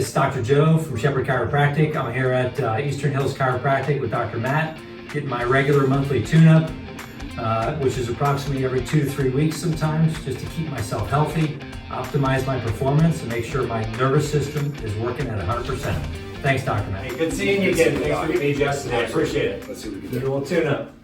this is Dr. Joe from Sheppard Chiropractic. I'm here at Eastern Hills Chiropractic with Dr. Matt, getting my regular monthly tune-up, which is approximately every 2 to 3 weeks sometimes, just to keep myself healthy, optimize my performance, and make sure my nervous system is working at 100%. Thanks, Dr. Matt. Hey, good seeing you again. Thanks for getting me adjusted. I appreciate it. Let's see what we can Do a do. little tune-up.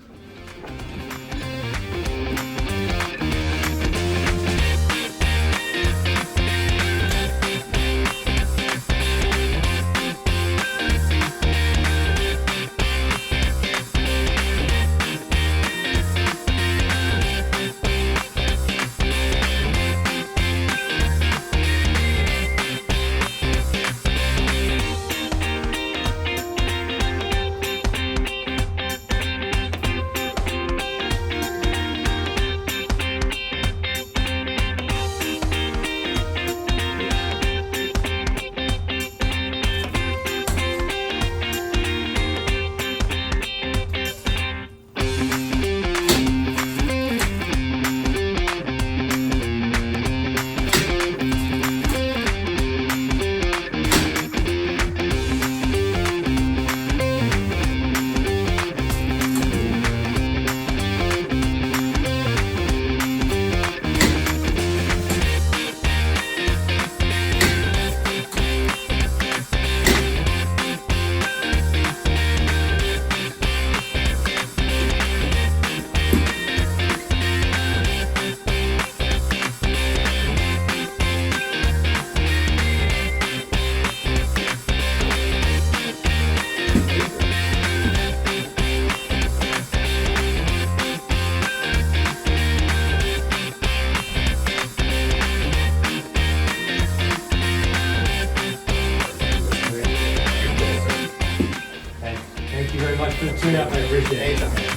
Thank you very much for the tune-up. I appreciate it.